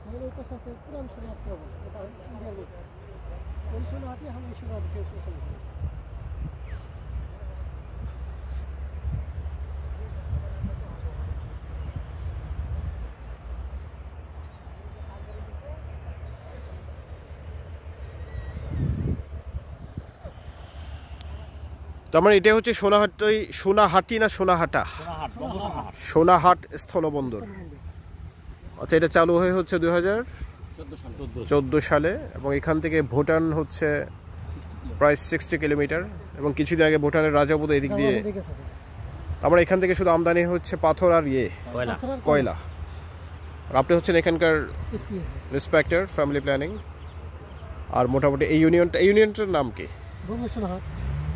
मेरे पास ऐसे पुरान शुरुआत कर बता इंडिया में कौन शुरुआत है हम शुरुआत फेस कर सकते हैं তার মানে এটা হচ্ছে সোনাহাটি না সোনাহাটা সোনাহাট স্থলবন্দর। আচ্ছা, এটা চালু হয়ে হচ্ছে 2014 সালে এবং এখান থেকে ভুটান হচ্ছে প্রায় 60 কিলোমিটার এবং কিছুদিন আগে ভুটানের রাজাপুত এদিক দিয়ে। আমরা এখান থেকে শুধু আমদানি হচ্ছে পাথর আর কয়লা। আর আপনি হচ্ছেন এখানকার ইন্সপেক্টর ফ্যামিলি প্ল্যানিং। আর মোটামুটি এই ইউনিয়নটার নাম কি?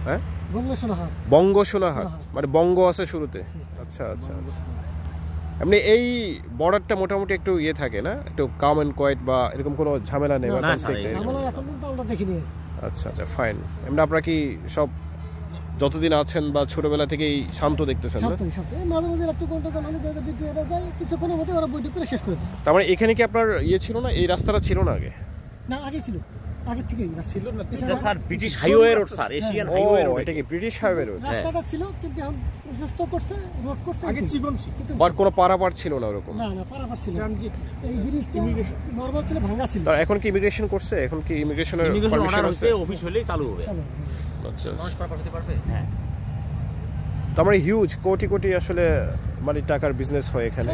হ্যাঁ, বঙ্গ সোনাহাট, মানে বঙ্গ আছে শুরুতে। আচ্ছা আচ্ছা আচ্ছা। এমনি এই বর্ডারটা মোটামুটি একটু ইয়ে থাকে না, একটু কাম এন্ড কোয়েট বা এরকম কোনো ঝামেলা নেই? আচ্ছা আচ্ছা, ফাইন। এমনি আপনারা কি সব যতদিন আছেন বা ছোটবেলা থেকেই শান্ত দেখতেছেন না? তার মানে এখানে কি আপনার ইয়ে ছিল না, এই রাস্তাটা ছিল না আগে? না, আগে ছিল, আগে থেকে ছিল না। এটা sir British highway road sir, Asian highway road. এটা কি ব্রিটিশ হাইওয়ে রোড? রাস্তাটা ছিল কিন্তু এখন প্রশস্ত করছে, রোড করছে। আগে চিকন ছিল, বাট কোনো পারাপার ছিল না ওরকম? না না, পারাপার ছিল। ট্রানজিট এই ব্রিজটা নরমাল ছিল, ভাঙা ছিল। তার এখন কি ইমিগ্রেশন করছে? এখন কি ইমিগ্রেশনের পারমিশন আছে? অফিস হলেই চালু হবে। আচ্ছা, মানুষ পারাপার হতে পারবে। হ্যাঁ, তার মানে হিউজ কোটি কোটি আসলে মানে টাকার বিজনেস হয় এখানে,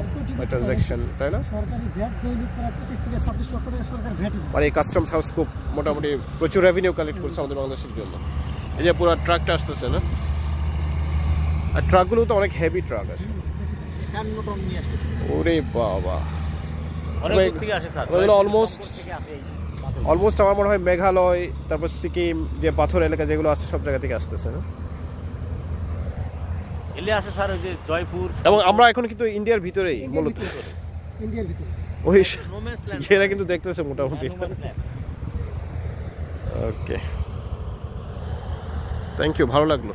ট্রানজাকশন, তাই না? সরকারি ভ্যাট দৈনিক প্রায় 25 থেকে 26 লক্ষ টাকা সরকার ভ্যাট। মানে এই কাস্টমস হাউস খুব মোটামুটি প্রচুর রেভিনিউ কালেক্ট করছে আমাদের বাংলাদেশের জন্য। এই যে পুরো ট্রাকটা আসতেছে না, আর ট্রাকগুলো তো অনেক হেভি ট্রাক আছে। 51 টন নিয়ে আসছে। ওরে বাবা, অনেক দূর থেকে আসে স্যার। ওগুলো অলমোস্ট আমার মনে হয় মেঘালয়, তারপর সিকিম, যে পাথর এলাকা যেগুলো আছে সব জায়গা থেকে আসতেছে না? এলে আসে স্যার ওই যে জয়পুর। এবং আমরা এখন কিন্তু ইন্ডিয়ার ভিতরেই, মূলত ইন্ডিয়ার ভিতরে ওই এরা কিন্তু দেখতেছে মোটামুটি। ওকে, থ্যাংক ইউ, ভালো লাগলো।